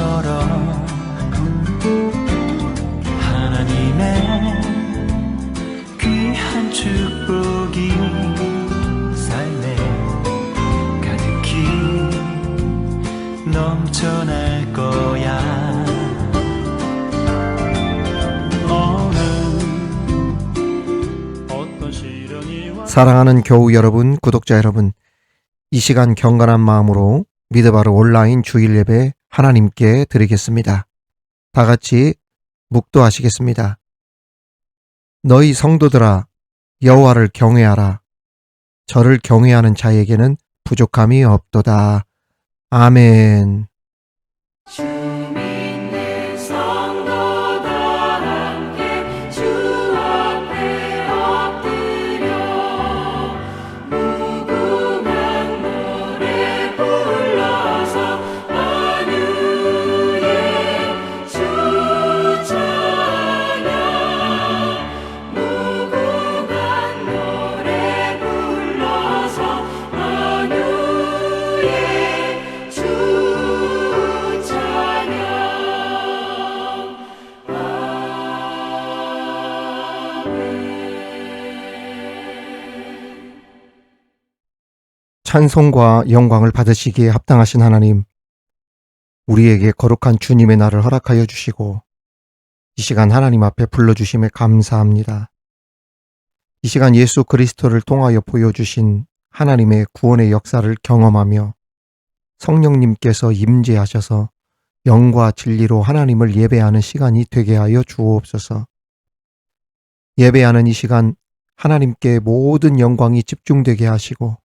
것처럼 하나님의 귀한 축복이 삶에 가득히 넘쳐날 거야. 사랑하는 교우 여러분, 구독자 여러분, 이 시간 경건한 마음으로 미드바르 온라인 주일 예배 하나님께 드리겠습니다. 다 같이 묵도하시겠습니다. 너희 성도들아, 여호와를 경외하라. 저를 경외하는 자에게는 부족함이 없도다. 아멘. 찬송과 영광을 받으시기에 합당하신 하나님, 우리에게 거룩한 주님의 날을 허락하여 주시고 이 시간 하나님 앞에 불러주심에 감사합니다. 이 시간 예수 그리스도를 통하여 보여주신 하나님의 구원의 역사를 경험하며 성령님께서 임재하셔서 영과 진리로 하나님을 예배하는 시간이 되게 하여 주옵소서. 예배하는 이 시간 하나님께 모든 영광이 집중되게 하시고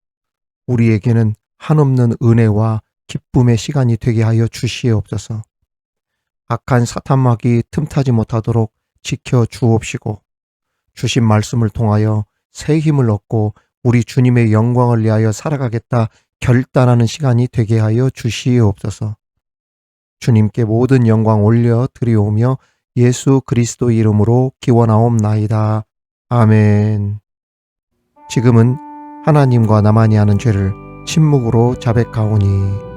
우리에게는 한없는 은혜와 기쁨의 시간이 되게 하여 주시옵소서. 악한 사탄마귀 틈타지 못하도록 지켜 주옵시고 주신 말씀을 통하여 새 힘을 얻고 우리 주님의 영광을 위하여 살아가겠다 결단하는 시간이 되게 하여 주시옵소서. 주님께 모든 영광 올려 드리오며 예수 그리스도 이름으로 기원하옵나이다. 아멘. 지금은 하나님과 나만이 하는 죄를 침묵으로 자백하오니.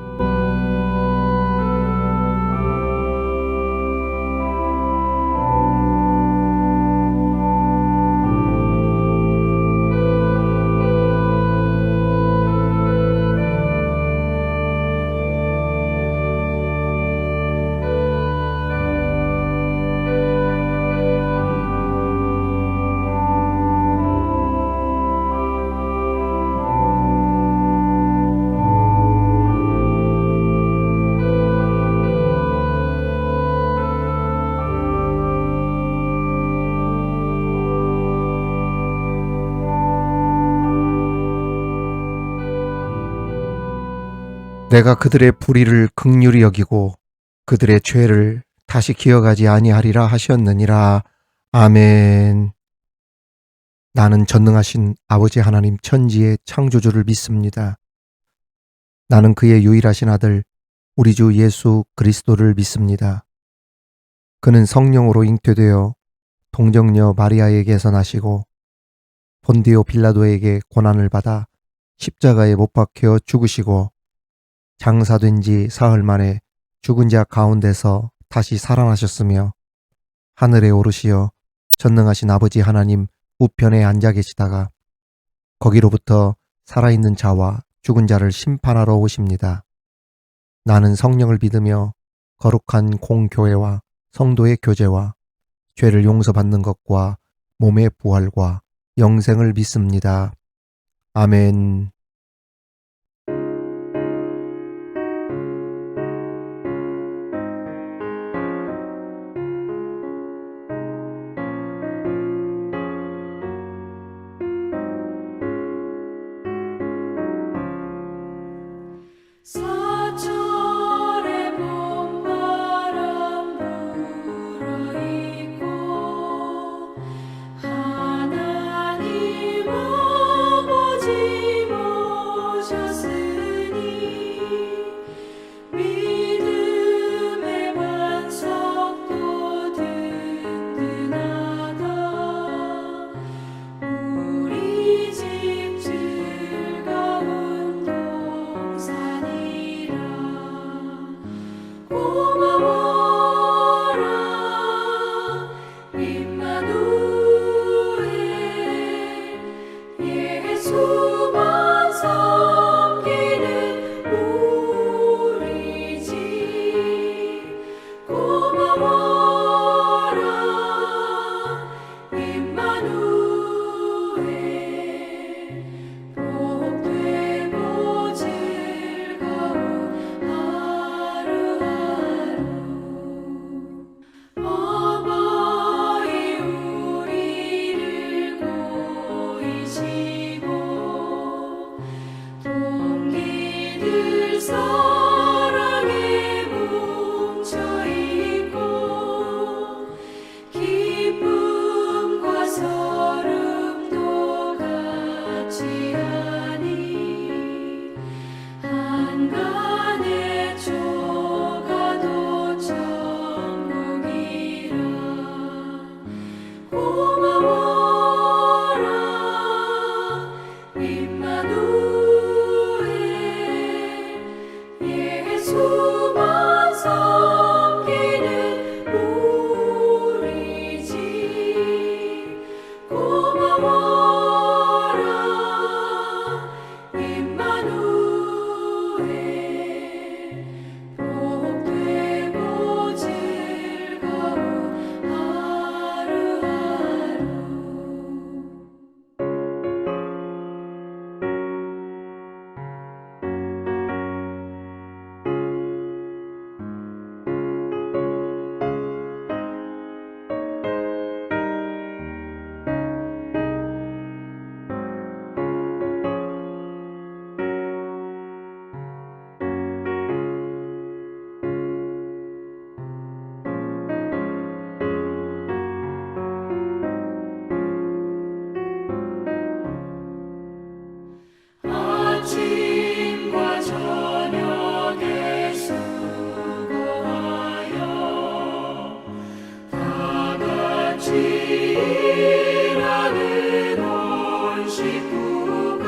내가 그들의 불의를 긍휼히 여기고 그들의 죄를 다시 기억하지 아니하리라 하셨느니라. 아멘. 나는 전능하신 아버지 하나님 천지의 창조주를 믿습니다. 나는 그의 유일하신 아들 우리 주 예수 그리스도를 믿습니다. 그는 성령으로 잉태되어 동정녀 마리아에게서 나시고 본디오 빌라도에게 고난을 받아 십자가에 못 박혀 죽으시고 장사된 지 사흘 만에 죽은 자 가운데서 다시 살아나셨으며 하늘에 오르시어 전능하신 아버지 하나님 우편에 앉아 계시다가 거기로부터 살아있는 자와 죽은 자를 심판하러 오십니다. 나는 성령을 믿으며 거룩한 공교회와 성도의 교제와 죄를 용서받는 것과 몸의 부활과 영생을 믿습니다. 아멘. 사철의 봄바람 불어있고 하나님 아버지 일하는 온 식구가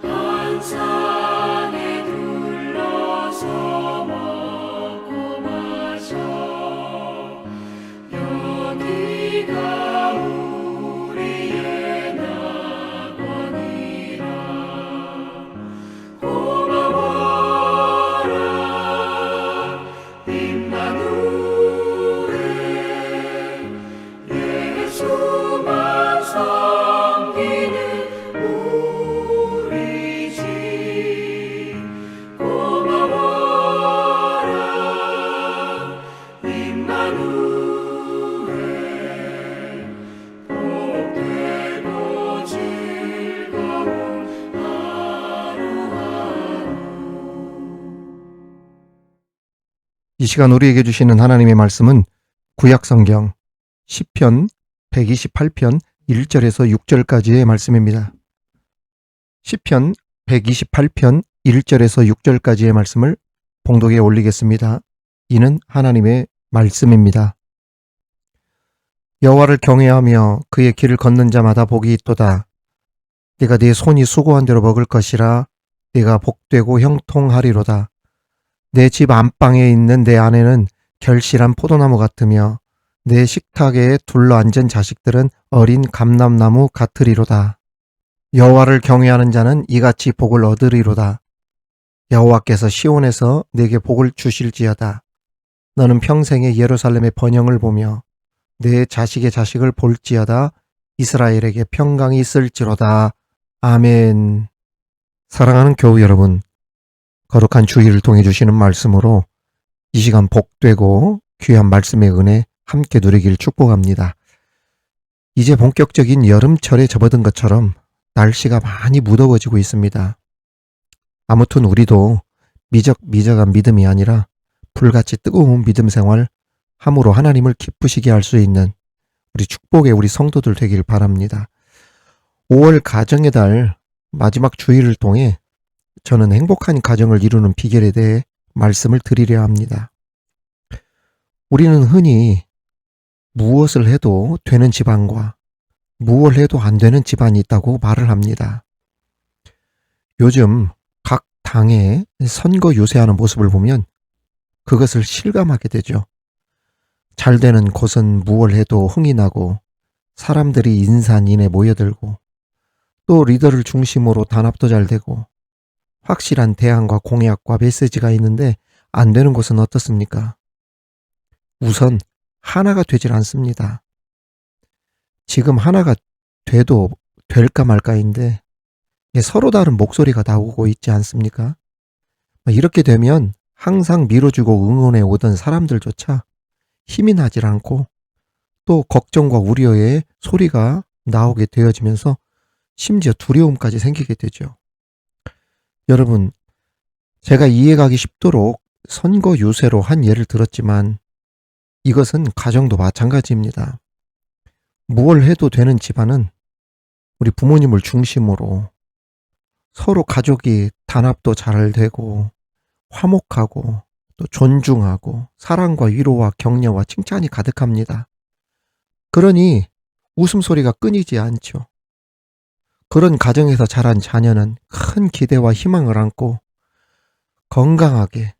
한 상에 둘러서 먹고 마셔 여기가 우리의 낙원이라 고마워라 임마누엘 예수만 섬기는 우리 집 고마워라 임마누엘 복되고 즐거운 하루하루. 이 시간 우리에게 주시는 하나님의 말씀은 구약성경 시편 128편 1절에서 6절까지의 말씀입니다. 시편 128편 1절에서 6절까지의 말씀을 봉독에 올리겠습니다. 이는 하나님의 말씀입니다. 여호와를 경외하며 그의 길을 걷는 자마다 복이 있도다. 네가 네 손이 수고한 대로 먹을 것이라. 네가 복되고 형통하리로다. 내 집 안방에 있는 내 아내는 결실한 포도나무 같으며 내 식탁에 둘러앉은 자식들은 어린 감람나무 같으리로다. 여호와를 경외하는 자는 이같이 복을 얻으리로다. 여호와께서 시온에서 내게 복을 주실지어다. 너는 평생에 예루살렘의 번영을 보며 내 자식의 자식을 볼지어다. 이스라엘에게 평강이 있을지로다. 아멘. 사랑하는 교우 여러분, 거룩한 주일을 통해 주시는 말씀으로 이 시간 복되고 귀한 말씀의 은혜 함께 누리길 축복합니다. 이제 본격적인 여름철에 접어든 것처럼 날씨가 많이 무더워지고 있습니다. 아무튼 우리도 미적미적한 믿음이 아니라 불같이 뜨거운 믿음 생활, 함으로 하나님을 기쁘시게 할 수 있는 우리 축복의 우리 성도들 되길 바랍니다. 5월 가정의 달 마지막 주일을 통해 저는 행복한 가정을 이루는 비결에 대해 말씀을 드리려 합니다. 우리는 흔히 무엇을 해도 되는 집안과 무엇을 해도 안 되는 집안이 있다고 말을 합니다. 요즘 각 당의 선거 유세하는 모습을 보면 그것을 실감하게 되죠. 잘 되는 곳은 무엇을 해도 흥이 나고 사람들이 인산인해 모여들고 또 리더를 중심으로 단합도 잘 되고 확실한 대안과 공약과 메시지가 있는데 안 되는 곳은 어떻습니까? 우선 하나가 되질 않습니다. 지금 하나가 돼도 될까 말까인데 서로 다른 목소리가 나오고 있지 않습니까? 이렇게 되면 항상 밀어주고 응원해 오던 사람들조차 힘이 나질 않고 또 걱정과 우려의 소리가 나오게 되어지면서 심지어 두려움까지 생기게 되죠. 여러분, 제가 이해가기 쉽도록 선거 유세로 한 예를 들었지만 이것은 가정도 마찬가지입니다. 무얼 해도 되는 집안은 우리 부모님을 중심으로 서로 가족이 단합도 잘 되고 화목하고 또 존중하고 사랑과 위로와 격려와 칭찬이 가득합니다. 그러니 웃음소리가 끊이지 않죠. 그런 가정에서 자란 자녀는 큰 기대와 희망을 안고 건강하게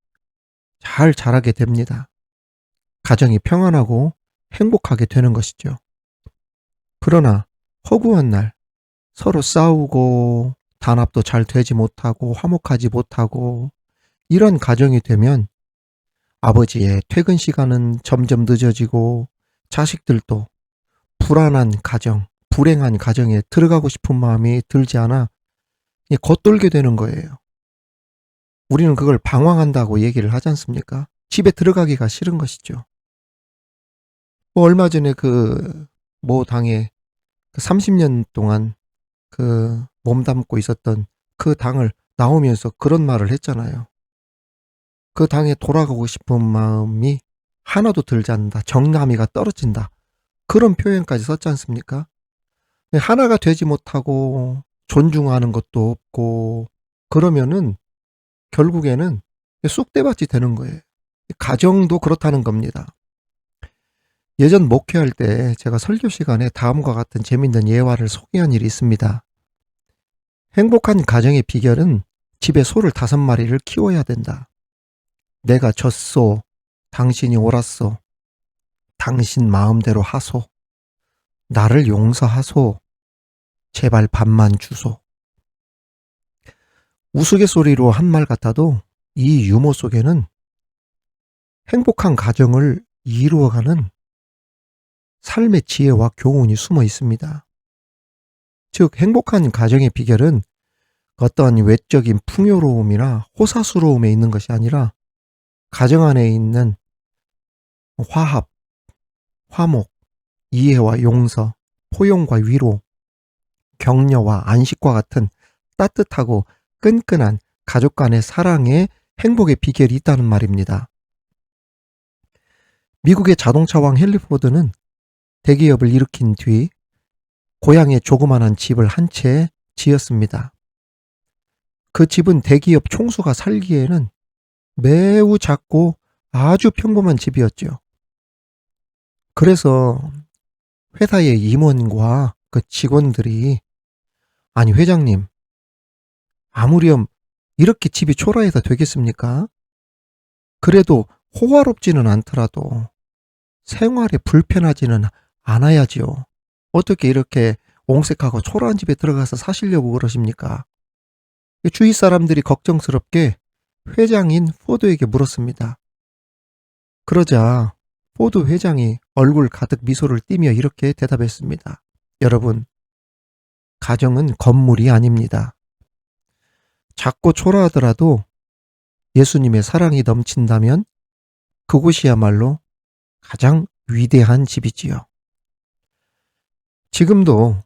잘 자라게 됩니다. 가정이 평안하고 행복하게 되는 것이죠. 그러나 허구한 날 서로 싸우고 단합도 잘 되지 못하고 화목하지 못하고 이런 가정이 되면 아버지의 퇴근 시간은 점점 늦어지고 자식들도 불안한 가정, 불행한 가정에 들어가고 싶은 마음이 들지 않아 겉돌게 되는 거예요. 우리는 그걸 방황한다고 얘기를 하지 않습니까? 집에 들어가기가 싫은 것이죠. 얼마 전에 모 당에 30년 동안 몸담고 있었던 그 당을 나오면서 그런 말을 했잖아요. 그 당에 돌아가고 싶은 마음이 하나도 들지 않는다. 정남이가 떨어진다. 그런 표현까지 썼지 않습니까? 하나가 되지 못하고 존중하는 것도 없고 그러면은 결국에는 쑥대밭이 되는 거예요. 가정도 그렇다는 겁니다. 예전 목회할 때 제가 설교 시간에 다음과 같은 재밌는 예화를 소개한 일이 있습니다. 행복한 가정의 비결은 집에 소를 5마리를 키워야 된다. 내가 졌소. 당신이 옳았소. 당신 마음대로 하소. 나를 용서하소. 제발 밥만 주소. 우스갯소리로 한 말 같아도 이 유머 속에는 행복한 가정을 이루어가는 삶의 지혜와 교훈이 숨어 있습니다. 즉, 행복한 가정의 비결은 어떠한 외적인 풍요로움이나 호사스러움에 있는 것이 아니라 가정 안에 있는 화합, 화목, 이해와 용서, 포용과 위로, 격려와 안식과 같은 따뜻하고 끈끈한 가족 간의 사랑에 행복의 비결이 있다는 말입니다. 미국의 자동차왕 헨리 포드는 대기업을 일으킨 뒤 고향에 조그만한 집을 한 채 지었습니다. 그 집은 대기업 총수가 살기에는 매우 작고 아주 평범한 집이었죠. 그래서 회사의 임원과 그 직원들이, 아니 회장님, 아무렴 이렇게 집이 초라해서 되겠습니까? 그래도 호화롭지는 않더라도 생활에 불편하지는 않아야지요. 어떻게 이렇게 옹색하고 초라한 집에 들어가서 사시려고 그러십니까? 주위 사람들이 걱정스럽게 회장인 포드에게 물었습니다. 그러자 포드 회장이 얼굴 가득 미소를 띠며 이렇게 대답했습니다. 여러분, 가정은 건물이 아닙니다. 작고 초라하더라도 예수님의 사랑이 넘친다면 그곳이야말로 가장 위대한 집이지요. 지금도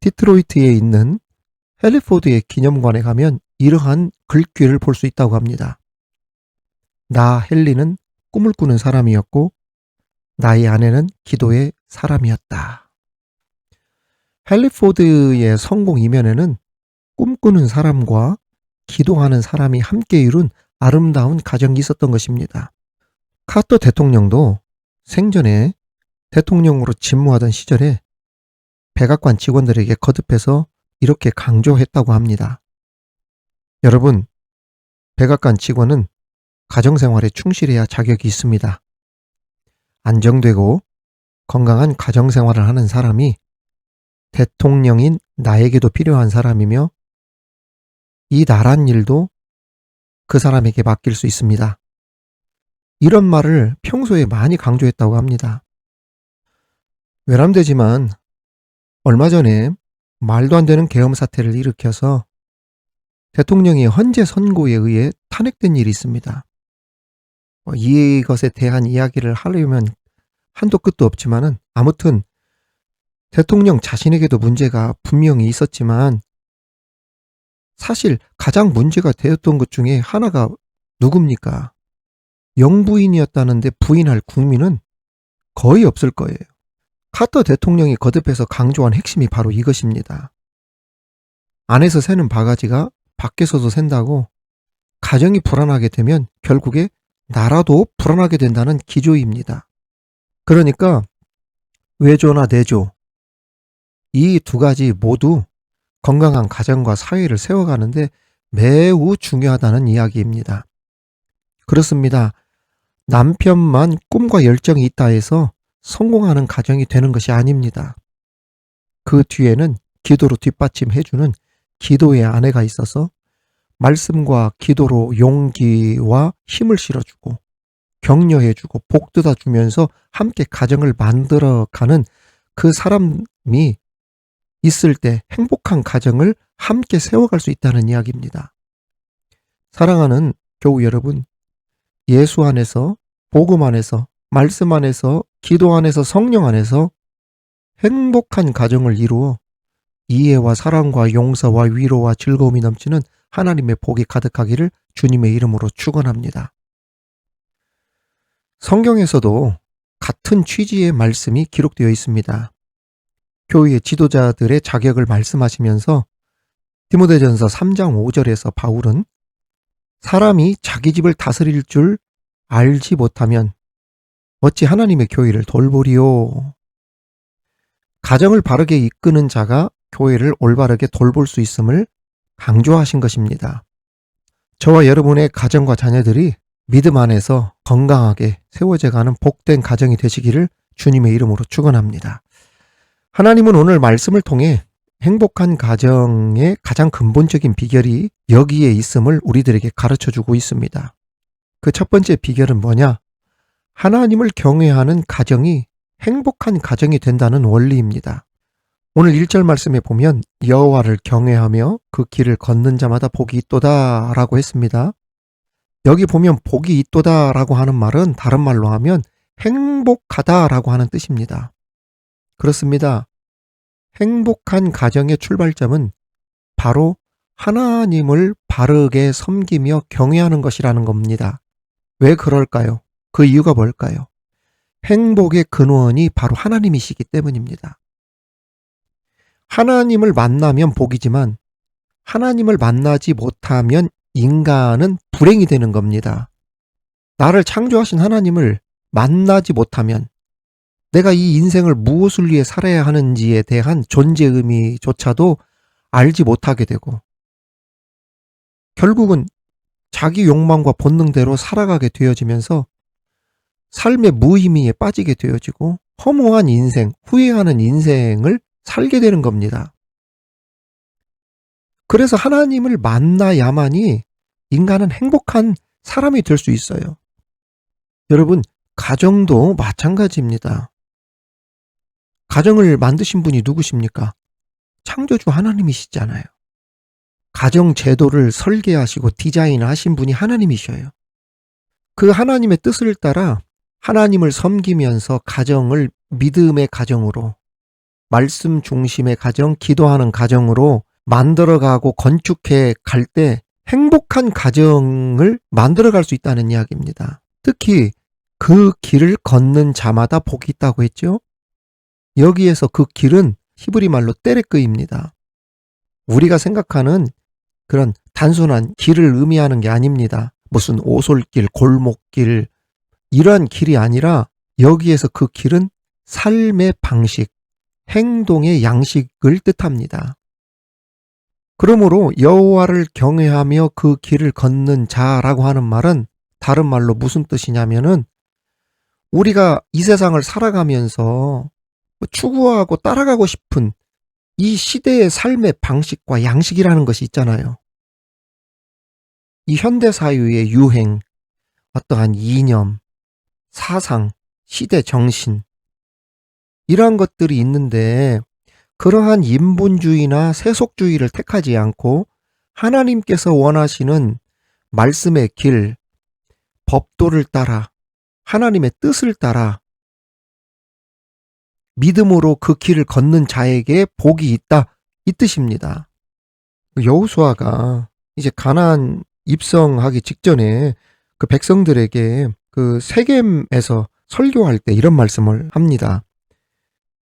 디트로이트에 있는 헨리 포드의 기념관에 가면 이러한 글귀를 볼 수 있다고 합니다. 나 헨리는 꿈을 꾸는 사람이었고 나의 아내는 기도의 사람이었다. 헨리 포드의 성공 이면에는 꿈꾸는 사람과 기도하는 사람이 함께 이룬 아름다운 가정이 있었던 것입니다. 카터 대통령도 생전에 대통령으로 직무하던 시절에 백악관 직원들에게 거듭해서 이렇게 강조했다고 합니다. 여러분, 백악관 직원은 가정생활에 충실해야 자격이 있습니다. 안정되고 건강한 가정생활을 하는 사람이 대통령인 나에게도 필요한 사람이며 이 나란 일도 그 사람에게 맡길 수 있습니다. 이런 말을 평소에 많이 강조했다고 합니다. 외람되지만 얼마 전에 말도 안 되는 계엄 사태를 일으켜서 대통령이 헌재 선고에 의해 탄핵된 일이 있습니다. 이것에 대한 이야기를 하려면 한도 끝도 없지만은 아무튼 대통령 자신에게도 문제가 분명히 있었지만 사실 가장 문제가 되었던 것 중에 하나가 누굽니까? 영부인이었다는데 부인할 국민은 거의 없을 거예요. 카터 대통령이 거듭해서 강조한 핵심이 바로 이것입니다. 안에서 새는 바가지가 밖에서도 샌다고 가정이 불안하게 되면 결국에 나라도 불안하게 된다는 기조입니다. 그러니까 외조나 내조, 이 두 가지 모두 건강한 가정과 사회를 세워가는데 매우 중요하다는 이야기입니다. 그렇습니다. 남편만 꿈과 열정이 있다 해서 성공하는 가정이 되는 것이 아닙니다. 그 뒤에는 기도로 뒷받침해주는 기도의 아내가 있어서 말씀과 기도로 용기와 힘을 실어주고 격려해주고 복돋아주면서 함께 가정을 만들어가는 그 사람이 있을 때 행복한 가정을 함께 세워갈 수 있다는 이야기입니다. 사랑하는 교우 여러분, 예수 안에서, 복음 안에서, 말씀 안에서, 기도 안에서, 성령 안에서 행복한 가정을 이루어 이해와 사랑과 용서와 위로와 즐거움이 넘치는 하나님의 복이 가득하기를 주님의 이름으로 축원합니다. 성경에서도 같은 취지의 말씀이 기록되어 있습니다. 교회의 지도자들의 자격을 말씀하시면서 디모데전서 3장 5절에서 바울은 사람이 자기 집을 다스릴 줄 알지 못하면 어찌 하나님의 교회를 돌보리요? 가정을 바르게 이끄는 자가 교회를 올바르게 돌볼 수 있음을 강조하신 것입니다. 저와 여러분의 가정과 자녀들이 믿음 안에서 건강하게 세워져가는 복된 가정이 되시기를 주님의 이름으로 축원합니다. 하나님은 오늘 말씀을 통해 행복한 가정의 가장 근본적인 비결이 여기에 있음을 우리들에게 가르쳐주고 있습니다. 그 첫 번째 비결은 뭐냐? 하나님을 경외하는 가정이 행복한 가정이 된다는 원리입니다. 오늘 1절 말씀에 보면 여호와를 경외하며 그 길을 걷는 자마다 복이 있도다 라고 했습니다. 여기 보면 복이 있도다 라고 하는 말은 다른 말로 하면 행복하다 라고 하는 뜻입니다. 그렇습니다. 행복한 가정의 출발점은 바로 하나님을 바르게 섬기며 경외하는 것이라는 겁니다. 왜 그럴까요? 그 이유가 뭘까요? 행복의 근원이 바로 하나님이시기 때문입니다. 하나님을 만나면 복이지만 하나님을 만나지 못하면 인간은 불행이 되는 겁니다. 나를 창조하신 하나님을 만나지 못하면 내가 이 인생을 무엇을 위해 살아야 하는지에 대한 존재 의미조차도 알지 못하게 되고 결국은 자기 욕망과 본능대로 살아가게 되어지면서 삶의 무의미에 빠지게 되어지고 허무한 인생, 후회하는 인생을 살게 되는 겁니다. 그래서 하나님을 만나야만이 인간은 행복한 사람이 될 수 있어요. 여러분, 가정도 마찬가지입니다. 가정을 만드신 분이 누구십니까? 창조주 하나님이시잖아요. 가정 제도를 설계하시고 디자인하신 분이 하나님이셔요. 그 하나님의 뜻을 따라 하나님을 섬기면서 가정을 믿음의 가정으로, 말씀 중심의 가정, 기도하는 가정으로 만들어가고 건축해 갈 때 행복한 가정을 만들어갈 수 있다는 이야기입니다. 특히 그 길을 걷는 자마다 복이 있다고 했죠. 여기에서 그 길은 히브리 말로 때레크입니다. 우리가 생각하는 그런 단순한 길을 의미하는 게 아닙니다. 무슨 오솔길, 골목길 이러한 길이 아니라 여기에서 그 길은 삶의 방식, 행동의 양식을 뜻합니다. 그러므로 여호와를 경외하며 그 길을 걷는 자라고 하는 말은 다른 말로 무슨 뜻이냐면은 우리가 이 세상을 살아가면서 추구하고 따라가고 싶은 이 시대의 삶의 방식과 양식이라는 것이 있잖아요. 이 현대사회의 유행, 어떠한 이념, 사상, 시대 정신 이러한 것들이 있는데 그러한 인본주의나 세속주의를 택하지 않고 하나님께서 원하시는 말씀의 길, 법도를 따라 하나님의 뜻을 따라 믿음으로 그 길을 걷는 자에게 복이 있다 이 뜻입니다. 여호수아가 이제 가나안 입성하기 직전에 그 백성들에게 그 세겜에서 설교할 때 이런 말씀을 합니다.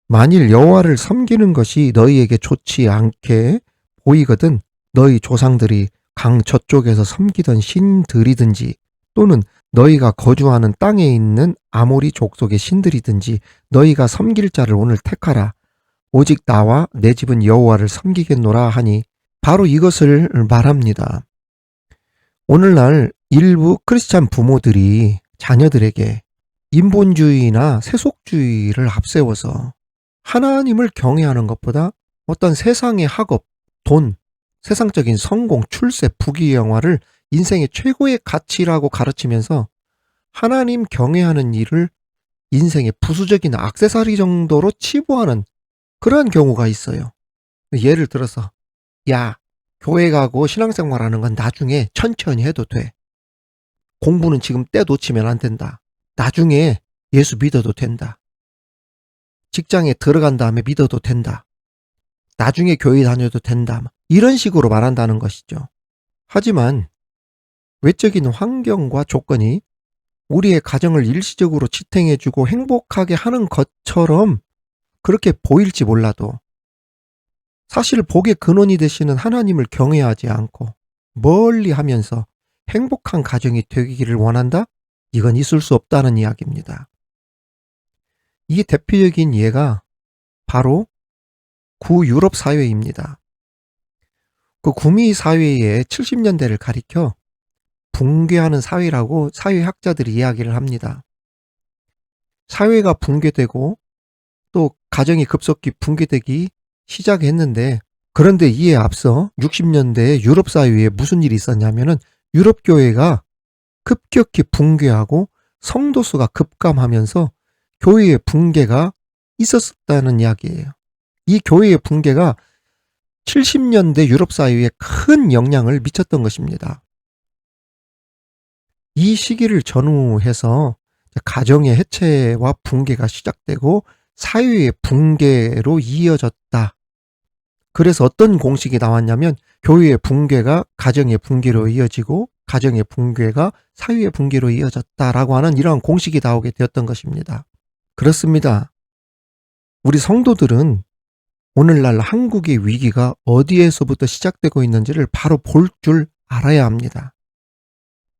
만일 여호와를 섬기는 것이 너희에게 좋지 않게 보이거든 너희 조상들이 강 저쪽에서 섬기던 신들이든지 또는 너희가 거주하는 땅에 있는 아모리 족속의 신들이든지 너희가 섬길 자를 오늘 택하라. 오직 나와 내 집은 여호와를 섬기겠노라 하니 바로 이것을 말합니다. 오늘날 일부 크리스찬 부모들이 자녀들에게 인본주의나 세속주의를 앞세워서 하나님을 경외하는 것보다 어떤 세상의 학업, 돈, 세상적인 성공, 출세, 부귀영화를 인생의 최고의 가치라고 가르치면서 하나님 경외하는 일을 인생의 부수적인 액세서리 정도로 치부하는 그러한 경우가 있어요. 예를 들어서 야, 교회 가고 신앙생활하는 건 나중에 천천히 해도 돼. 공부는 지금 때 놓치면 안 된다. 나중에 예수 믿어도 된다. 직장에 들어간 다음에 믿어도 된다. 나중에 교회 다녀도 된다. 이런 식으로 말한다는 것이죠. 하지만 외적인 환경과 조건이 우리의 가정을 일시적으로 지탱해주고 행복하게 하는 것처럼 그렇게 보일지 몰라도 사실 복의 근원이 되시는 하나님을 경외하지 않고 멀리 하면서 행복한 가정이 되기를 원한다? 이건 있을 수 없다는 이야기입니다. 이 대표적인 예가 바로 구유럽 사회입니다. 그 구미 사회의 70년대를 가리켜 붕괴하는 사회라고 사회학자들이 이야기를 합니다. 사회가 붕괴되고 또 가정이 급속히 붕괴되기 시작했는데, 그런데 이에 앞서 60년대에 유럽 사회에 무슨 일이 있었냐면은 유럽 교회가 급격히 붕괴하고 성도 수가 급감하면서 교회의 붕괴가 있었다는 이야기예요. 이 교회의 붕괴가 70년대 유럽 사회에 큰 영향을 미쳤던 것입니다. 이 시기를 전후해서 가정의 해체와 붕괴가 시작되고 사회의 붕괴로 이어졌다. 그래서 어떤 공식이 나왔냐면 교회의 붕괴가 가정의 붕괴로 이어지고 가정의 붕괴가 사회의 붕괴로 이어졌다라고 하는 이러한 공식이 나오게 되었던 것입니다. 그렇습니다. 우리 성도들은 오늘날 한국의 위기가 어디에서부터 시작되고 있는지를 바로 볼 줄 알아야 합니다.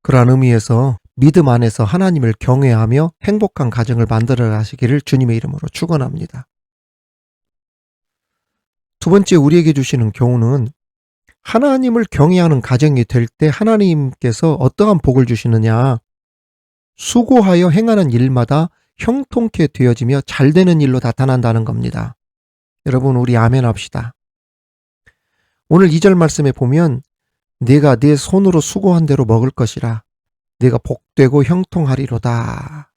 그러한 의미에서 믿음 안에서 하나님을 경외하며 행복한 가정을 만들어 가시기를 주님의 이름으로 축원합니다. 두 번째 우리에게 주시는 교훈은 하나님을 경외하는 가정이 될 때 하나님께서 어떠한 복을 주시느냐. 수고하여 행하는 일마다 형통케 되어지며 잘되는 일로 나타난다는 겁니다. 여러분, 우리 아멘 합시다. 오늘 2절 말씀에 보면 네가 네 손으로 수고한 대로 먹을 것이라 네가 복되고 형통하리로다.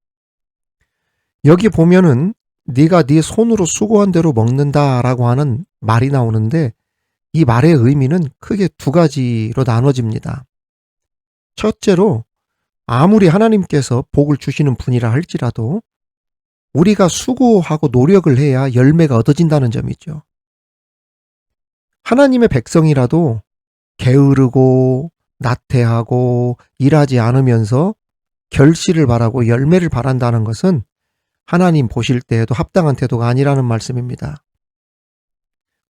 여기 보면은 네가 네 손으로 수고한 대로 먹는다라고 하는 말이 나오는데, 이 말의 의미는 크게 두 가지로 나눠집니다. 첫째로, 아무리 하나님께서 복을 주시는 분이라 할지라도 우리가 수고하고 노력을 해야 열매가 얻어진다는 점이죠. 하나님의 백성이라도 게으르고 나태하고 일하지 않으면서 결실을 바라고 열매를 바란다는 것은 하나님 보실 때에도 합당한 태도가 아니라는 말씀입니다.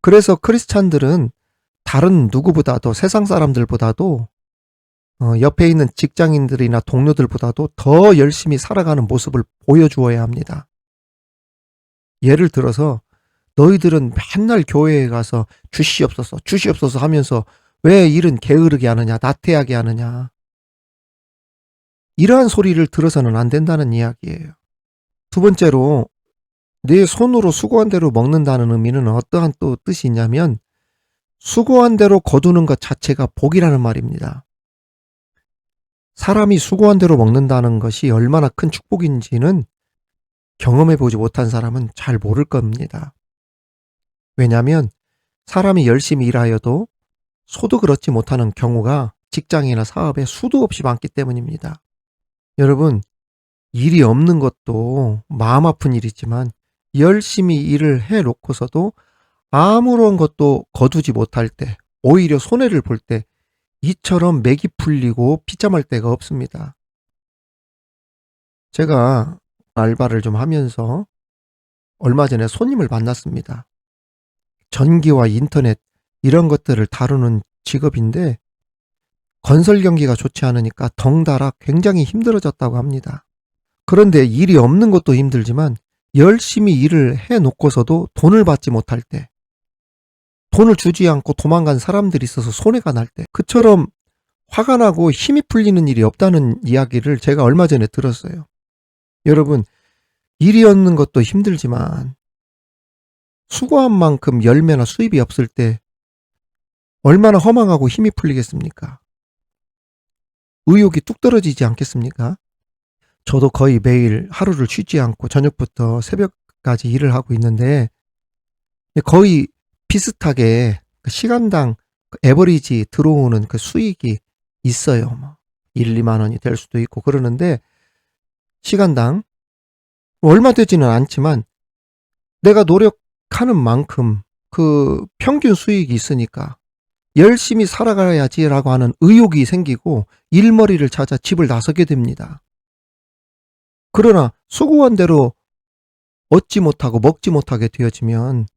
그래서 크리스찬들은 다른 누구보다도, 세상 사람들보다도, 옆에 있는 직장인들이나 동료들보다도 더 열심히 살아가는 모습을 보여주어야 합니다. 예를 들어서 너희들은 맨날 교회에 가서 주시옵소서 주시옵소서 하면서 왜 일은 게으르게 하느냐, 나태하게 하느냐, 이러한 소리를 들어서는 안 된다는 이야기예요. 두 번째로, 내 손으로 수고한 대로 먹는다는 의미는 어떠한 또 뜻이 있냐면 수고한 대로 거두는 것 자체가 복이라는 말입니다. 사람이 수고한 대로 먹는다는 것이 얼마나 큰 축복인지는 경험해보지 못한 사람은 잘 모를 겁니다. 왜냐하면 사람이 열심히 일하여도 소득을 얻지 못하는 경우가 직장이나 사업에 수도 없이 많기 때문입니다. 여러분, 일이 없는 것도 마음 아픈 일이지만 열심히 일을 해놓고서도 아무런 것도 거두지 못할 때, 오히려 손해를 볼 때 이처럼 맥이 풀리고 비참할 때가 없습니다. 제가 알바를 좀 하면서 얼마 전에 손님을 만났습니다. 전기와 인터넷 이런 것들을 다루는 직업인데 건설 경기가 좋지 않으니까 덩달아 굉장히 힘들어졌다고 합니다. 그런데 일이 없는 것도 힘들지만 열심히 일을 해놓고서도 돈을 받지 못할 때, 돈을 주지 않고 도망간 사람들이 있어서 손해가 날 때, 그처럼 화가 나고 힘이 풀리는 일이 없다는 이야기를 제가 얼마 전에 들었어요. 여러분, 일이 없는 것도 힘들지만 수고한 만큼 열매나 수입이 없을 때 얼마나 허망하고 힘이 풀리겠습니까? 의욕이 뚝 떨어지지 않겠습니까? 저도 거의 매일 하루를 쉬지 않고 저녁부터 새벽까지 일을 하고 있는데 거의 비슷하게 시간당 에버리지 들어오는 그 수익이 있어요. 1, 2만 원이 될 수도 있고 그러는데 시간당 얼마 되지는 않지만 내가 노력하는 만큼 그 평균 수익이 있으니까 열심히 살아가야지라고 하는 의욕이 생기고 일머리를 찾아 집을 나서게 됩니다. 그러나 수고한 대로 얻지 못하고 먹지 못하게 되어지면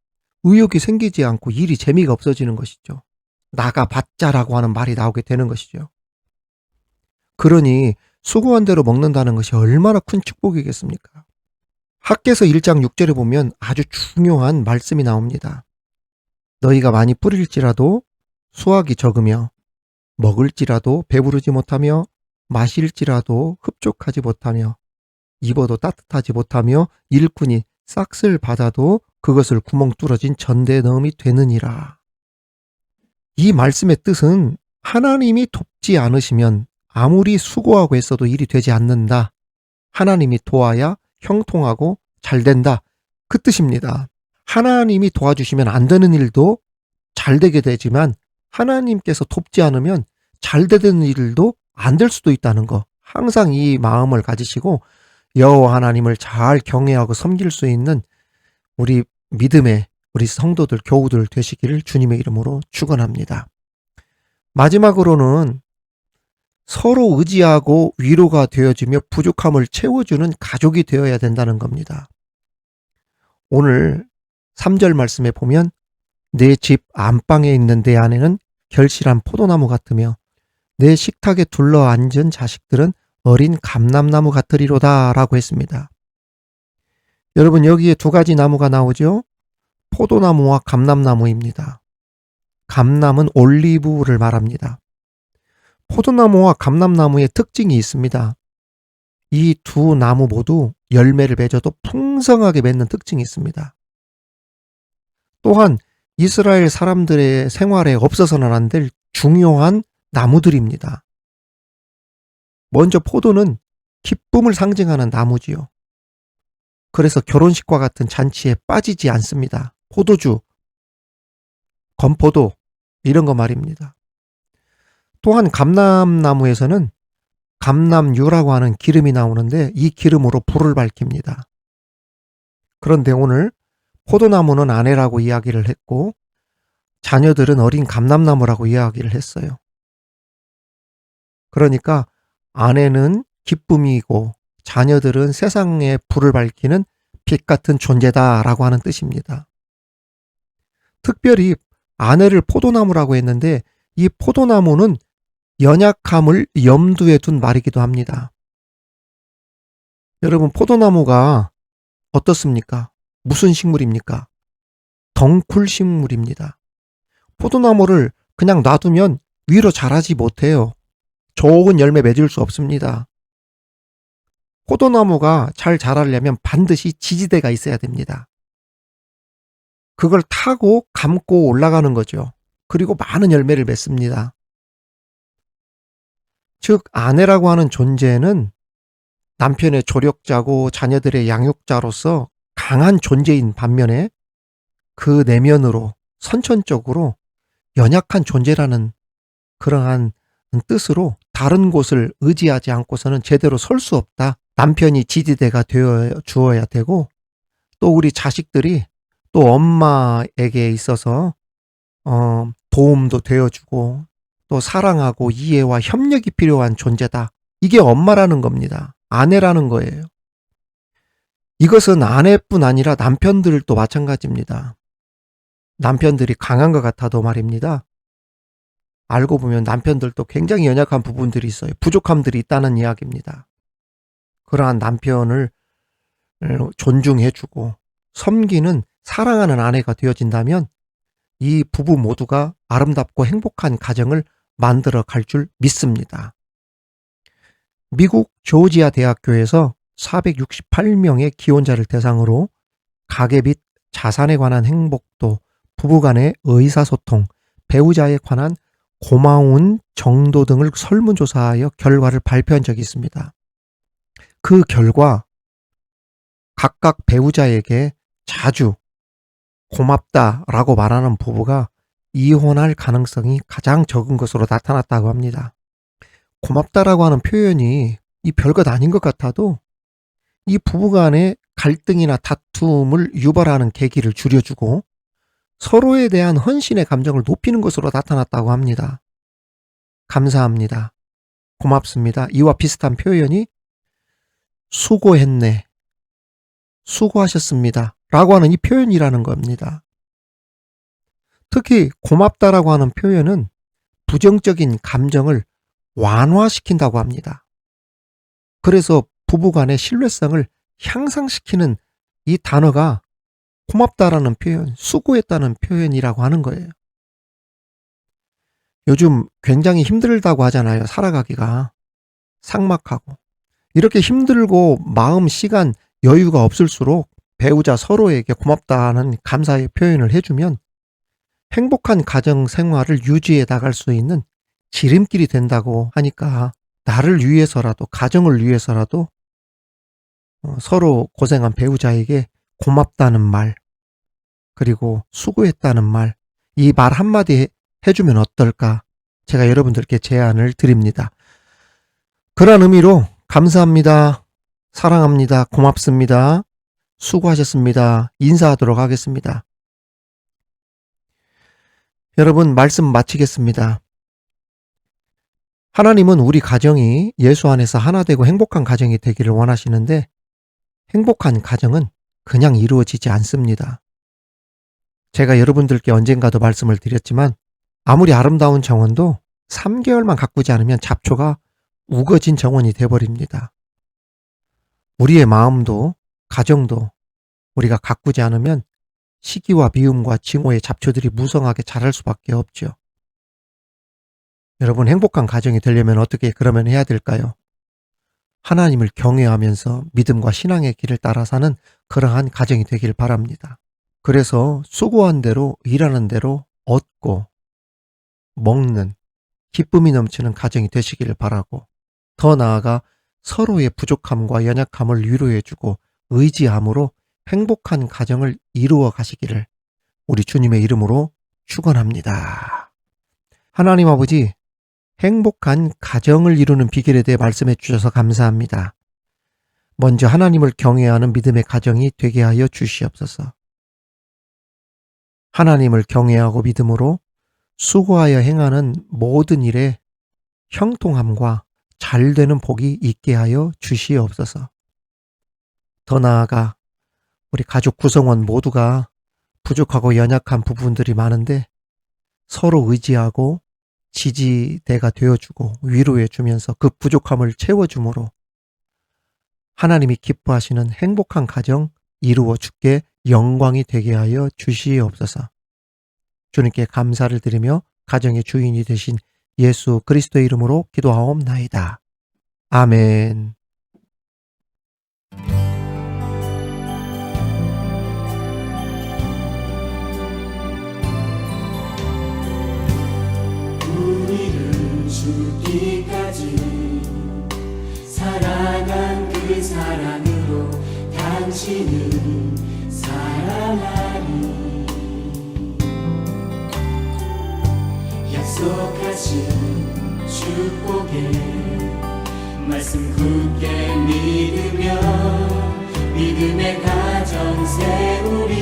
의욕이 생기지 않고 일이 재미가 없어지는 것이죠. 나가봤자라고 하는 말이 나오게 되는 것이죠. 그러니 수고한 대로 먹는다는 것이 얼마나 큰 축복이겠습니까? 학개서 1장 6절에 보면 아주 중요한 말씀이 나옵니다. 너희가 많이 뿌릴지라도 수확이 적으며 먹을지라도 배부르지 못하며 마실지라도 흡족하지 못하며 입어도 따뜻하지 못하며 일꾼이 싹쓸 받아도 그것을 구멍 뚫어진 전대에 넣음이 되느니라. 이 말씀의 뜻은 하나님이 돕지 않으시면 아무리 수고하고 했어도 일이 되지 않는다. 하나님이 도와야 형통하고 잘 된다. 그 뜻입니다. 하나님이 도와주시면 안 되는 일도 잘 되게 되지만 하나님께서 돕지 않으면 잘 되는 일도 안 될 수도 있다는 거. 항상 이 마음을 가지시고 여호와 하나님을 잘 경외하고 섬길 수 있는 우리 믿음의 우리 성도들, 교우들 되시기를 주님의 이름으로 축원합니다. 마지막으로는 서로 의지하고 위로가 되어주며 부족함을 채워주는 가족이 되어야 된다는 겁니다. 오늘 3절 말씀에 보면 내 집 안방에 있는 내 아내는 결실한 포도나무 같으며 내 식탁에 둘러앉은 자식들은 어린 감람나무 같으리로다 라고 했습니다. 여러분, 여기에 두 가지 나무가 나오죠. 포도나무와 감람나무입니다. 감람은 올리브를 말합니다. 포도나무와 감람나무의 특징이 있습니다. 이 두 나무 모두 열매를 맺어도 풍성하게 맺는 특징이 있습니다. 또한 이스라엘 사람들의 생활에 없어서는 안 될 중요한 나무들입니다. 먼저 포도는 기쁨을 상징하는 나무지요. 그래서 결혼식과 같은 잔치에 빠지지 않습니다. 포도주, 건포도 이런 거 말입니다. 또한 감람나무에서는 감람유라고 하는 기름이 나오는데 이 기름으로 불을 밝힙니다. 그런데 오늘 포도나무는 아내라고 이야기를 했고 자녀들은 어린 감람나무라고 이야기를 했어요. 그러니까 아내는 기쁨이고 자녀들은 세상에 불을 밝히는 빛 같은 존재다라고 하는 뜻입니다. 특별히 아내를 포도나무라고 했는데 이 포도나무는 연약함을 염두에 둔 말이기도 합니다. 여러분, 포도나무가 어떻습니까? 무슨 식물입니까? 덩쿨 식물입니다. 포도나무를 그냥 놔두면 위로 자라지 못해요. 좋은 열매 맺을 수 없습니다. 포도나무가 잘 자라려면 반드시 지지대가 있어야 됩니다. 그걸 타고 감고 올라가는 거죠. 그리고 많은 열매를 맺습니다. 즉, 아내라고 하는 존재는 남편의 조력자고 자녀들의 양육자로서 강한 존재인 반면에 그 내면으로 선천적으로 연약한 존재라는 그러한 뜻으로 다른 곳을 의지하지 않고서는 제대로 설 수 없다. 남편이 지지대가 되어 주어야 되고 또 우리 자식들이 또 엄마에게 있어서 도움도 되어주고 또 사랑하고 이해와 협력이 필요한 존재다. 이게 엄마라는 겁니다. 아내라는 거예요. 이것은 아내뿐 아니라 남편들도 마찬가지입니다. 남편들이 강한 것 같아도 말입니다. 알고 보면 남편들도 굉장히 연약한 부분들이 있어요. 부족함들이 있다는 이야기입니다. 그러한 남편을 존중해주고 섬기는 사랑하는 아내가 되어진다면 이 부부 모두가 아름답고 행복한 가정을 만들어 갈 줄 믿습니다. 미국 조지아 대학교에서 468명의 기혼자를 대상으로 가계 및 자산에 관한 행복도, 부부간의 의사소통, 배우자에 관한 고마운 정도 등을 설문조사하여 결과를 발표한 적이 있습니다. 그 결과 각각 배우자에게 자주 고맙다라고 말하는 부부가 이혼할 가능성이 가장 적은 것으로 나타났다고 합니다. 고맙다라고 하는 표현이 이 별것 아닌 것 같아도 이 부부간의 갈등이나 다툼을 유발하는 계기를 줄여주고 서로에 대한 헌신의 감정을 높이는 것으로 나타났다고 합니다. 감사합니다. 고맙습니다. 이와 비슷한 표현이 수고했네, 수고하셨습니다 라고 하는 이 표현이라는 겁니다. 특히 고맙다라고 하는 표현은 부정적인 감정을 완화시킨다고 합니다. 그래서 부부간의 신뢰성을 향상시키는 이 단어가 고맙다라는 표현, 수고했다는 표현이라고 하는 거예요. 요즘 굉장히 힘들다고 하잖아요. 살아가기가 삭막하고. 이렇게 힘들고 마음, 시간, 여유가 없을수록 배우자 서로에게 고맙다는 감사의 표현을 해주면 행복한 가정 생활을 유지해 나갈 수 있는 지름길이 된다고 하니까 나를 위해서라도, 가정을 위해서라도 서로 고생한 배우자에게 고맙다는 말, 그리고 수고했다는 말, 이 말 한마디 해주면 어떨까? 제가 여러분들께 제안을 드립니다. 그런 의미로 감사합니다. 사랑합니다. 고맙습니다. 수고하셨습니다. 인사하도록 하겠습니다. 여러분, 말씀 마치겠습니다. 하나님은 우리 가정이 예수 안에서 하나 되고 행복한 가정이 되기를 원하시는데 행복한 가정은 그냥 이루어지지 않습니다. 제가 여러분들께 언젠가도 말씀을 드렸지만 아무리 아름다운 정원도 3개월만 가꾸지 않으면 잡초가 우거진 정원이 되어버립니다. 우리의 마음도 가정도 우리가 가꾸지 않으면 시기와 미움과 징후의 잡초들이 무성하게 자랄 수밖에 없죠. 여러분, 행복한 가정이 되려면 어떻게 그러면 해야 될까요? 하나님을 경외하면서 믿음과 신앙의 길을 따라 사는 그러한 가정이 되길 바랍니다. 그래서 수고한 대로 일하는 대로 얻고 먹는 기쁨이 넘치는 가정이 되시기를 바라고, 더 나아가 서로의 부족함과 연약함을 위로해주고 의지함으로 행복한 가정을 이루어 가시기를 우리 주님의 이름으로 축원합니다. 하나님 아버지, 행복한 가정을 이루는 비결에 대해 말씀해 주셔서 감사합니다. 먼저 하나님을 경외하는 믿음의 가정이 되게 하여 주시옵소서. 하나님을 경외하고 믿음으로 수고하여 행하는 모든 일에 형통함과 잘되는 복이 있게 하여 주시옵소서. 더 나아가 우리 가족 구성원 모두가 부족하고 연약한 부분들이 많은데 서로 의지하고 지지대가 되어주고 위로해주면서 그 부족함을 채워주므로 하나님이 기뻐하시는 행복한 가정 이루어 주께 영광이 되게 하여 주시옵소서. 주님께 감사를 드리며 가정의 주인이 되신 예수 그리스도의 이름으로 기도하옵나이다. 아멘. 우리를 죽기까지 사랑한 그 사랑으로 당신을 사랑하니 약속하신 축복의 말씀 굳게 믿으며 믿음의 가정 세우리.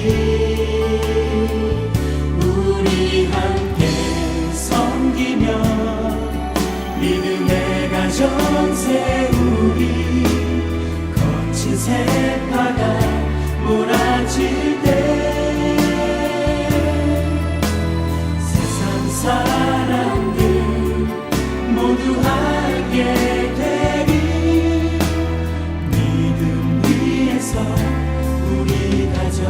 우리 함께 섬기며 믿음의 가정 세우리. 거친 새바다 몰아칠 때 세상 사람들 모두 알게 되리. 믿음 위에서 우리 가정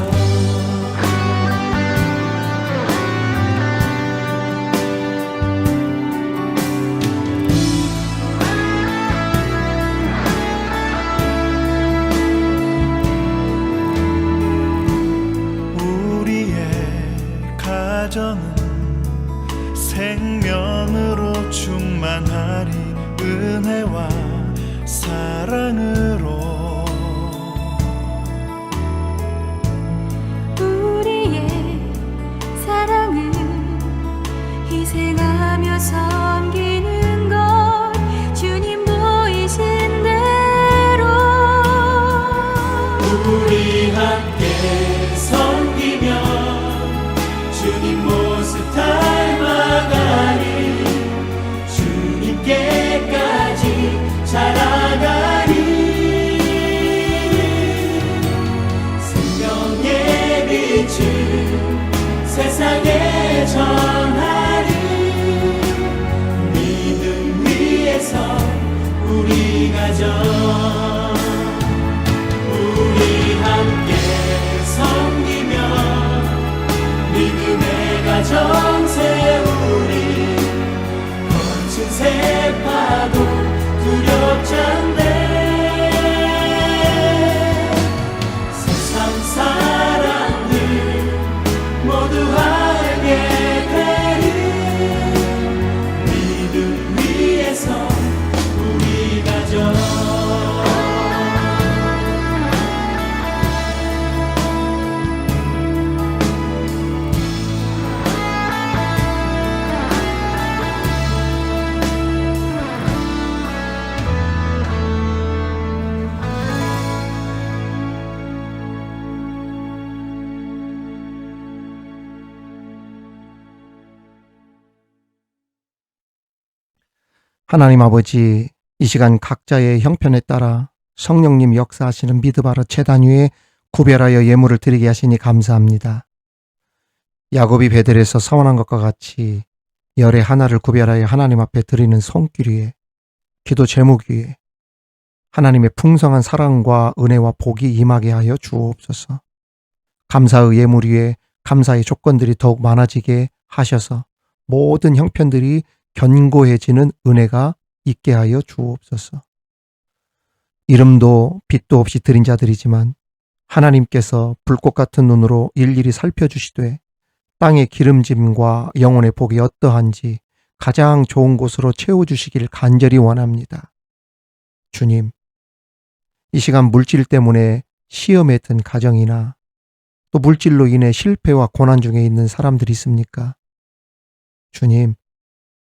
정세 우리 거친 세파도 두렵지 않네. 세상 사람들 모두 알게 되리 믿음 위에서 우리 가정. 하나님 아버지, 이 시간 각자의 형편에 따라 성령님 역사하시는 미드바르 제단 위에 구별하여 예물을 드리게 하시니 감사합니다. 야곱이 베델에서 서원한 것과 같이 열의 하나를 구별하여 하나님 앞에 드리는 손길 위에, 기도 제목 위에 하나님의 풍성한 사랑과 은혜와 복이 임하게 하여 주옵소서. 감사의 예물 위에 감사의 조건들이 더욱 많아지게 하셔서 모든 형편들이 견고해지는 은혜가 있게 하여 주옵소서. 이름도 빛도 없이 드린 자들이지만 하나님께서 불꽃 같은 눈으로 일일이 살펴주시되 땅의 기름짐과 영혼의 복이 어떠한지 가장 좋은 곳으로 채워주시길 간절히 원합니다. 주님, 이 시간 물질 때문에 시험에 든 가정이나 또 물질로 인해 실패와 고난 중에 있는 사람들이 있습니까? 주님,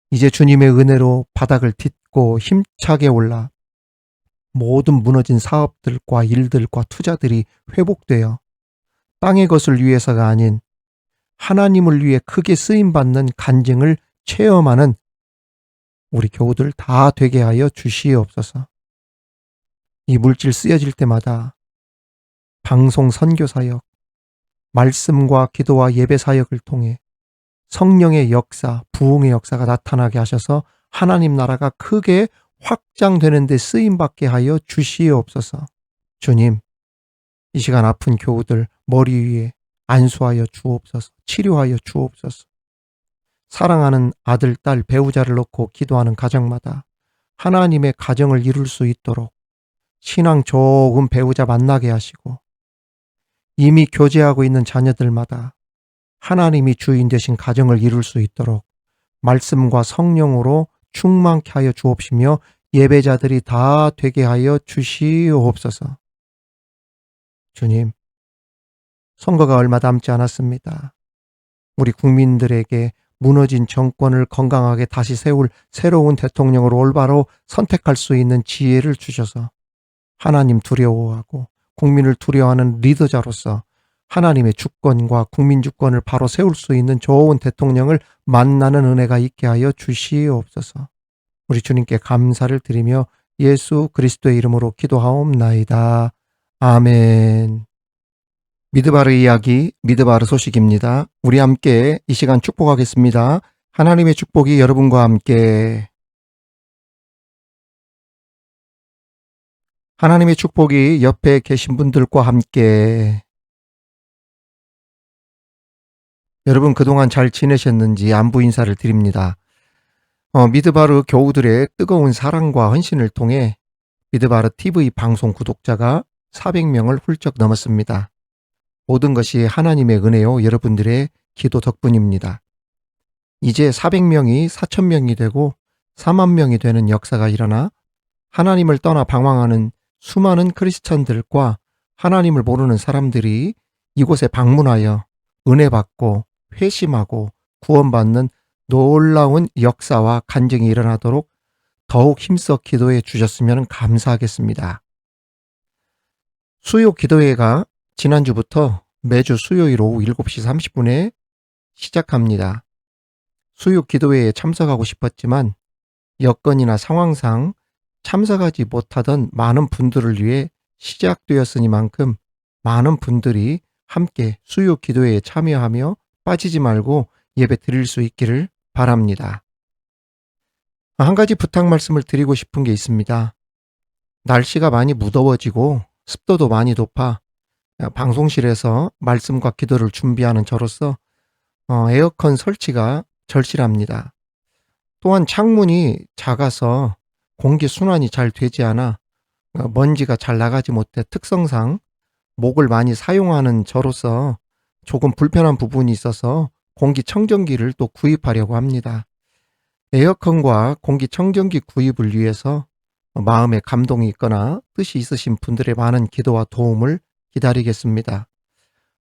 이제 주님의 은혜로 바닥을 딛고 힘차게 올라 모든 무너진 사업들과 일들과 투자들이 회복되어 땅의 것을 위해서가 아닌 하나님을 위해 크게 쓰임받는 간증을 체험하는 우리 교우들 다 되게 하여 주시옵소서. 이 물질 쓰여질 때마다 방송 선교사역, 말씀과 기도와 예배 사역을 통해 성령의 역사, 부흥의 역사가 나타나게 하셔서 하나님 나라가 크게 확장되는 데 쓰임받게 하여 주시옵소서. 주님, 이 시간 아픈 교우들 머리 위에 안수하여 주옵소서. 치료하여 주옵소서. 사랑하는 아들, 딸, 배우자를 놓고 기도하는 가정마다 하나님의 가정을 이룰 수 있도록 신앙 좋은 배우자 만나게 하시고, 이미 교제하고 있는 자녀들마다 하나님이 주인 되신 가정을 이룰 수 있도록 말씀과 성령으로 충만케 하여 주옵시며 예배자들이 다 되게 하여 주시옵소서. 주님, 선거가 얼마 남지 않았습니다. 우리 국민들에게 무너진 정권을 건강하게 다시 세울 새로운 대통령을 올바로 선택할 수 있는 지혜를 주셔서 하나님 두려워하고 국민을 두려워하는 리더자로서 하나님의 주권과 국민 주권을 바로 세울 수 있는 좋은 대통령을 만나는 은혜가 있게 하여 주시옵소서. 우리 주님께 감사를 드리며 예수 그리스도의 이름으로 기도하옵나이다. 아멘. 미드바르 이야기, 미드바르 소식입니다. 우리 함께 이 시간 축복하겠습니다. 하나님의 축복이 여러분과 함께. 하나님의 축복이 옆에 계신 분들과 함께. 여러분 그동안 잘 지내셨는지 안부 인사를 드립니다. 미드바르 교우들의 뜨거운 사랑과 헌신을 통해 미드바르 TV 방송 구독자가 400명을 훌쩍 넘었습니다. 모든 것이 하나님의 은혜요, 여러분들의 기도 덕분입니다. 이제 400명이 4,000명이 되고 4만 명이 되는 역사가 일어나 하나님을 떠나 방황하는 수많은 크리스천들과 하나님을 모르는 사람들이 이곳에 방문하여 은혜 받고 회심하고 구원받는 놀라운 역사와 간증이 일어나도록 더욱 힘써 기도해 주셨으면 감사하겠습니다. 수요 기도회가 지난주부터 매주 수요일 오후 7시 30분에 시작합니다. 수요 기도회에 참석하고 싶었지만 여건이나 상황상 참석하지 못하던 많은 분들을 위해 시작되었으니만큼 많은 분들이 함께 수요 기도회에 참여하며 빠지지 말고 예배 드릴 수 있기를 바랍니다. 한 가지 부탁 말씀을 드리고 싶은 게 있습니다. 날씨가 많이 무더워지고 습도도 많이 높아 방송실에서 말씀과 기도를 준비하는 저로서 에어컨 설치가 절실합니다. 또한 창문이 작아서 공기 순환이 잘 되지 않아 먼지가 잘 나가지 못해 특성상 목을 많이 사용하는 저로서 조금 불편한 부분이 있어서 공기청정기를 또 구입하려고 합니다. 에어컨과 공기청정기 구입을 위해서 마음에 감동이 있거나 뜻이 있으신 분들의 많은 기도와 도움을 기다리겠습니다.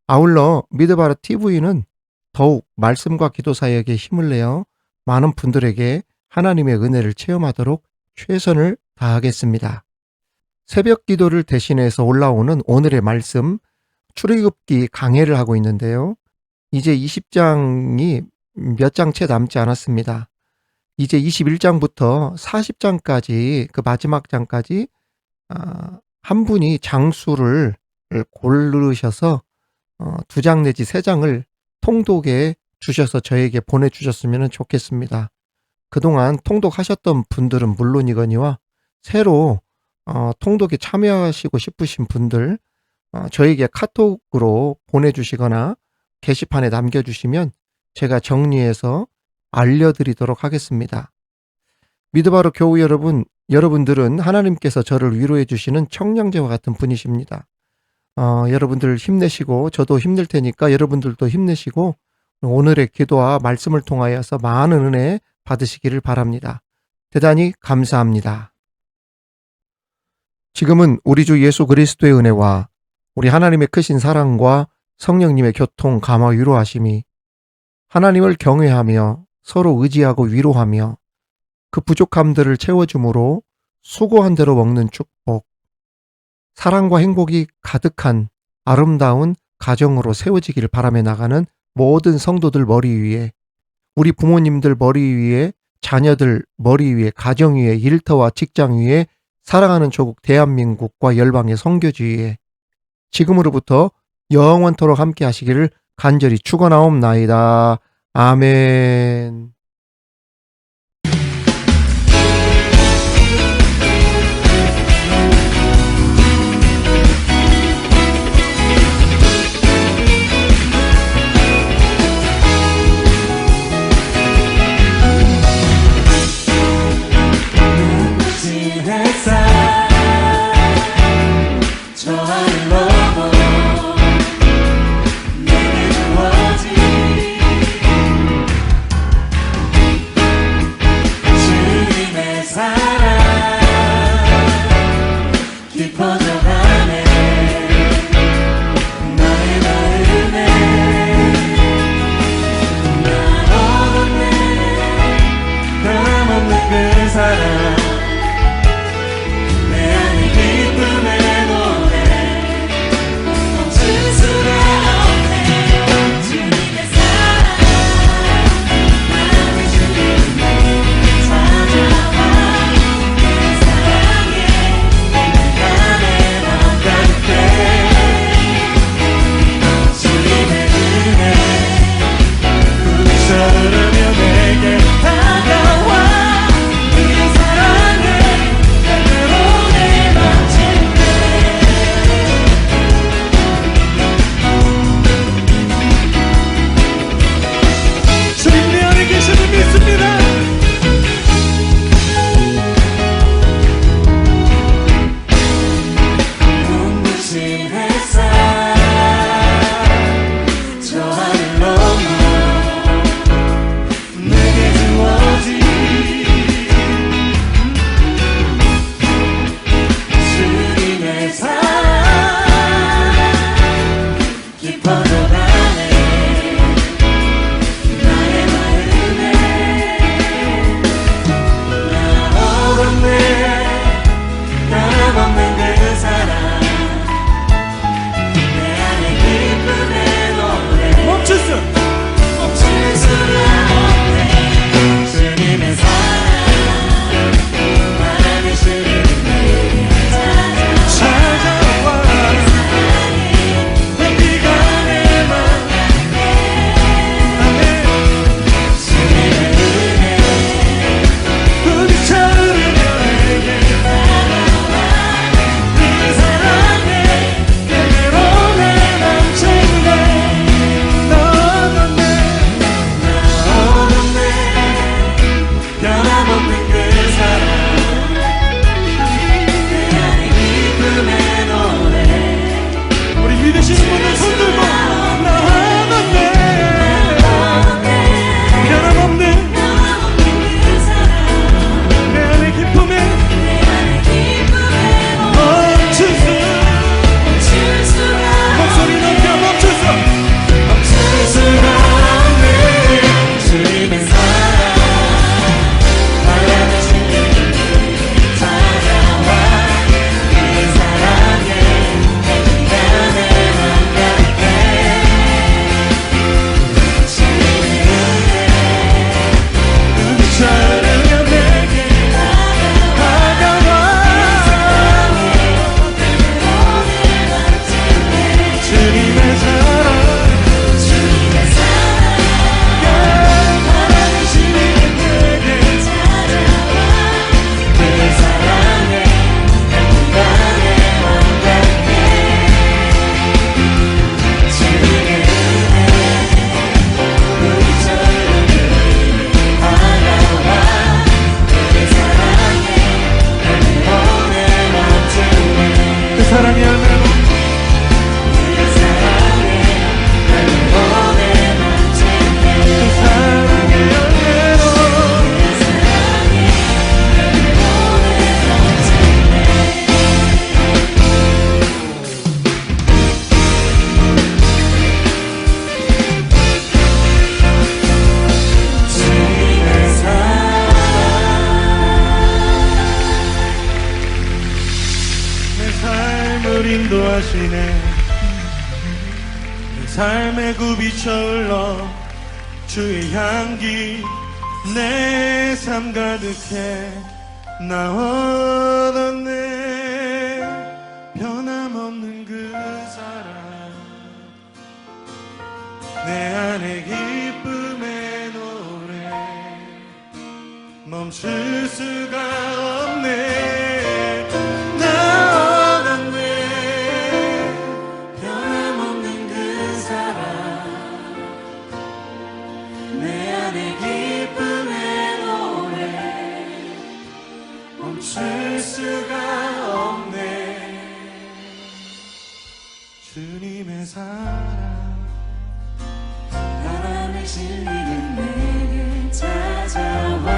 아울러 미드바라 TV는 더욱 말씀과 기도 사역에 힘을 내어 많은 분들에게 하나님의 은혜를 체험하도록 최선을 다하겠습니다. 새벽 기도를 대신해서 올라오는 오늘의 말씀, 출애굽기 강해를 하고 있는데요. 이제 20장이 몇 장 채 남지 않았습니다. 이제 21장부터 40장까지 그 마지막 장까지 한 분이 장수를 고르셔서 2장 내지 3장을 통독에 주셔서 저에게 보내주셨으면 좋겠습니다. 그동안 통독하셨던 분들은 물론이거니와 새로 통독에 참여하시고 싶으신 분들 저에게 카톡으로 보내주시거나 게시판에 남겨주시면 제가 정리해서 알려드리도록 하겠습니다. 미드바로 교우 여러분, 여러분들은 하나님께서 저를 위로해 주시는 청량제와 같은 분이십니다. 여러분들 힘내시고 저도 힘낼 테니까 여러분들도 힘내시고 오늘의 기도와 말씀을 통하여서 많은 은혜 받으시기를 바랍니다. 대단히 감사합니다. 지금은 우리 주 예수 그리스도의 은혜와 우리 하나님의 크신 사랑과 성령님의 교통, 감화, 위로하심이 하나님을 경외하며 서로 의지하고 위로하며 그 부족함들을 채워줌으로 수고한 대로 먹는 축복, 사랑과 행복이 가득한 아름다운 가정으로 세워지기를 바라며 나가는 모든 성도들 머리 위에, 우리 부모님들 머리 위에, 자녀들 머리 위에, 가정 위에, 일터와 직장 위에, 사랑하는 조국 대한민국과 열방의 선교지 위에 지금으로부터 영원토록 함께 하시기를 간절히 축원하옵나이다. 아멘. 내 삶의 굽이쳐 흘러 주의 향기 내 삶 가득해 나 얻었네 변함없는 그 사랑 내 안에 기쁨의 노래 멈출 수가 없네 나 얻었네 변함없는 그 사랑 내 안에 기쁨의 노래 멈출 수가 없네 주님의 사랑 바람의 진리는 내게 찾아와